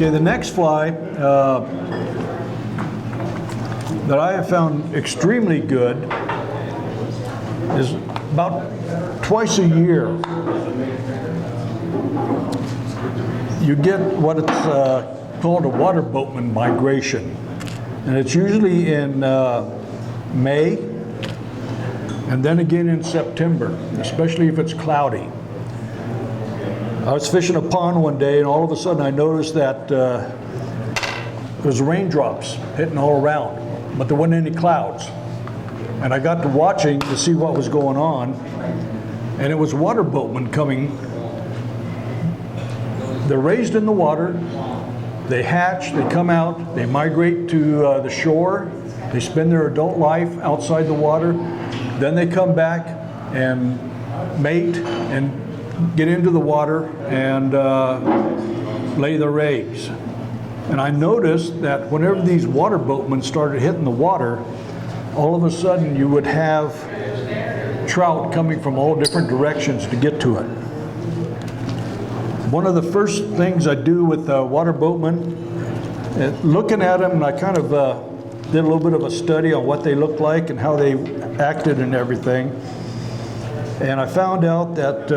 Okay, the next fly that I have found extremely good is about twice a year. You get what it's called a water boatman migration. And it's usually in May and then again in September, especially if it's cloudy. I was fishing a pond one day and all of a sudden I noticed that there was raindrops hitting all around, but there weren't any clouds. And I got to watching to see what was going on, and it was water boatmen coming. They're raised in the water, they hatch, they come out, they migrate to the shore, they spend their adult life outside the water, then they come back and mate and get into the water and lay their eggs. And I noticed that whenever these water boatmen started hitting the water, all of a sudden you would have trout coming from all different directions to get to it. One of the first things I do with water boatmen, looking at them, and I kind of did a little bit of a study on what they looked like and how they acted and everything. And I found out that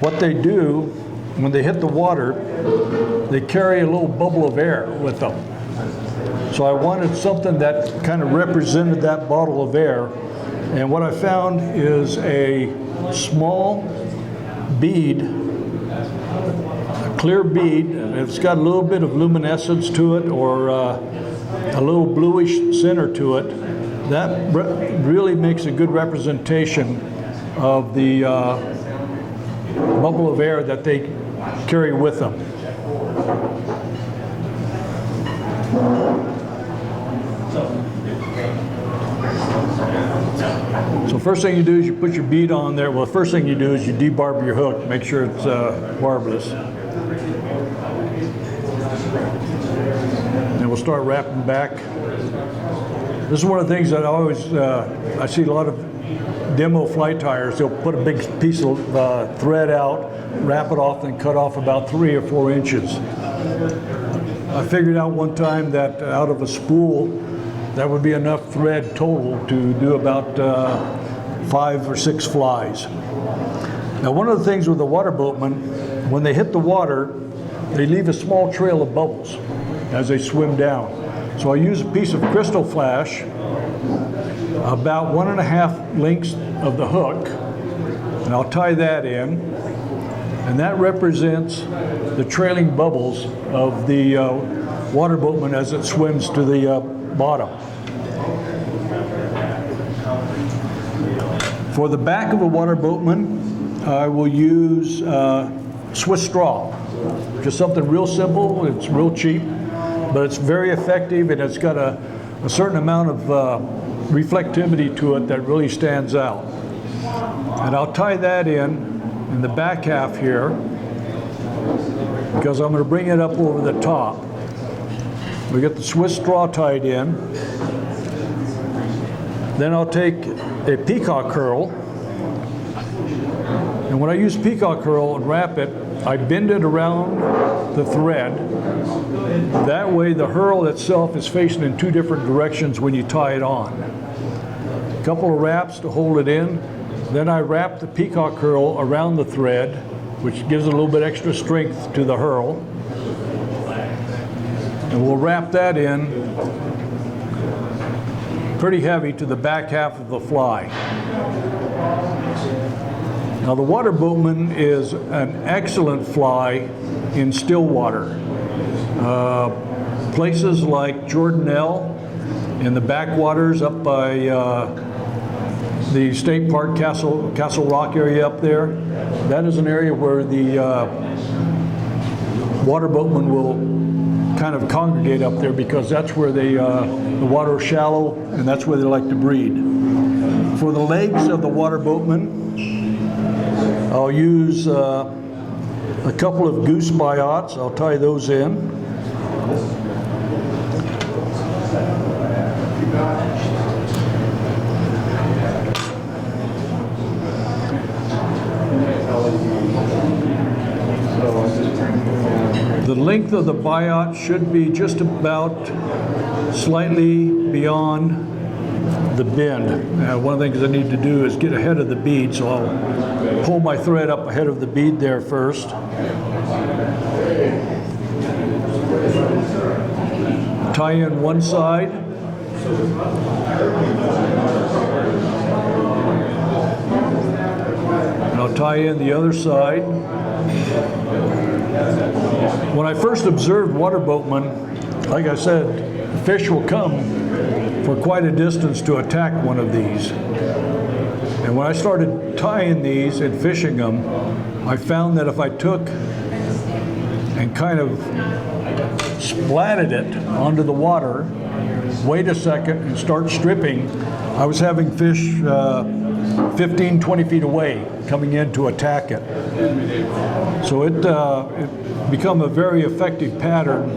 what they do when they hit the water, they carry a little bubble of air with them. So I wanted something that kind of represented that bottle of air. And what I found is a small bead, a clear bead. It's got a little bit of luminescence to it, or a little bluish center to it. That really makes a good representation of the bubble of air that they carry with them. So first thing you do is you put your bead on there. Well, the first thing you do is you debarb your hook, make sure it's barbless. And we'll start wrapping back. This is one of the things that I always, I see a lot of demo fly tires. They'll put a big piece of thread out, wrap it off, and cut off about 3 or 4 inches. I figured out one time that out of a spool, that would be enough thread total to do about 5 or 6 flies. Now, one of the things with the water boatmen, when they hit the water, they leave a small trail of bubbles as they swim down. So I use a piece of crystal flash, about 1.5 lengths of the hook, and I'll tie that in. And that represents the trailing bubbles of the water boatman as it swims to the bottom. For the back of a water boatman, I will use Swiss straw. Just something real simple, it's real cheap, but it's very effective, and it's got a certain amount of reflectivity to it that really stands out. And I'll tie that in the back half here, because I'm going to bring it up over the top. We get the Swiss straw tied in. Then I'll take a peacock curl, and when I use peacock curl and wrap it, I bend it around the thread. That way the hurl itself is facing in 2 different directions when you tie it on. A couple of wraps to hold it in. Then I wrap the peacock curl around the thread, which gives it a little bit extra strength to the hurl. And we'll wrap that in pretty heavy to the back half of the fly. Now, the water boatman is an excellent fly in still water. Places like Jordanelle, in the backwaters up by the state park, Castle Rock area up there, that is an area where the water boatmen will kind of congregate up there, because that's where the water is shallow and that's where they like to breed. For the legs of the water boatman, I'll use a couple of goose biots. I'll tie those in. The length of the biot should be just about slightly beyond the bend. One of the things I need to do is get ahead of the bead, so I'll pull my thread up ahead of the bead there first. Tie in one side. And I'll tie in the other side. When I first observed water boatmen, like I said, fish will come for quite a distance to attack one of these. And when I started tying these and fishing them, I found that if I took and kind of splatted it onto the water, wait a second and start stripping, I was having fish 15, 20 feet away coming in to attack it. So it become a very effective pattern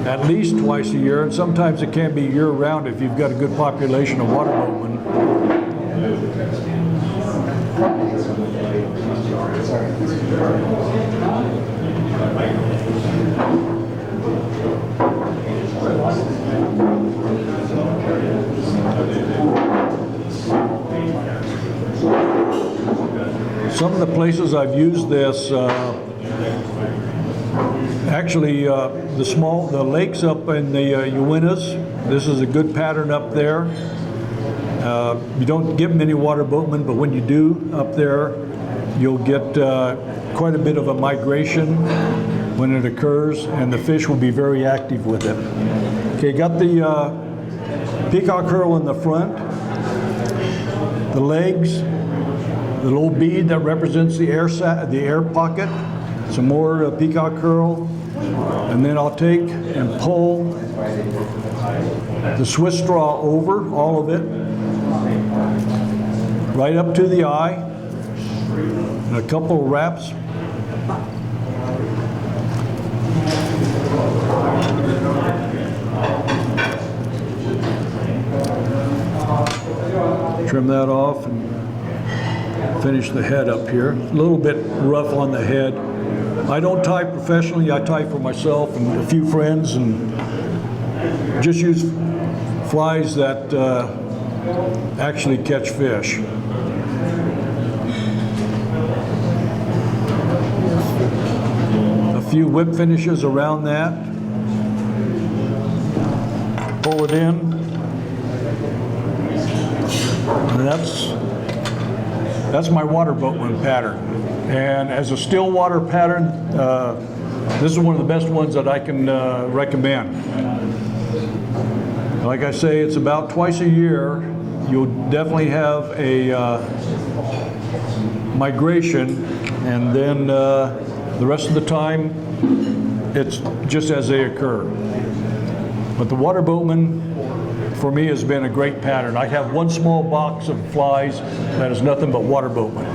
at least twice a year, and sometimes it can be year-round if you've got a good population of water boatmen. Some of the places I've used this, actually the lakes up in the Uintas, this is a good pattern up there. You don't get many water boatmen, but when you do up there, you'll get quite a bit of a migration when it occurs, and the fish will be very active with it. Okay, got the peacock herl in the front, the legs, the little bead that represents the air pocket, some more peacock herl, and then I'll take and pull the Swiss straw over, all of it, right up to the eye, and a couple of wraps. Trim that off and finish the head up here. A little bit rough on the head. I don't tie professionally, I tie for myself and a few friends, and just use flies that actually catch fish. A few whip finishes around that. Pull it in. And that's my water boatman pattern. And as a still water pattern, this is one of the best ones that I can recommend. Like I say, it's about twice a year. You'll definitely have a migration, and then the rest of the time, it's just as they occur. But the water boatman, for me, has been a great pattern. I have one small box of flies that is nothing but water boatman.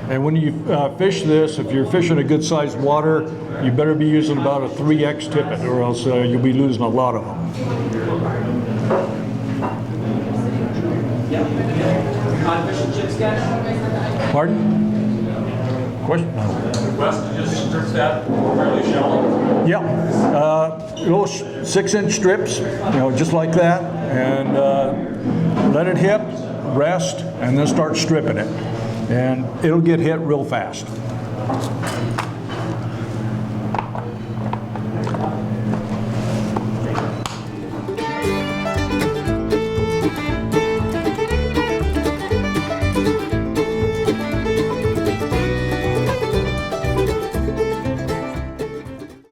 And when you fish this, if you're fishing a good sized water, you better be using about a 3X tippet, or else you'll be losing a lot of them. Pardon? Question? West, just strip that fairly shallow? Yeah, little 6-inch strips, just like that, and let it hit, rest, and then start stripping it. And it'll get hit real fast.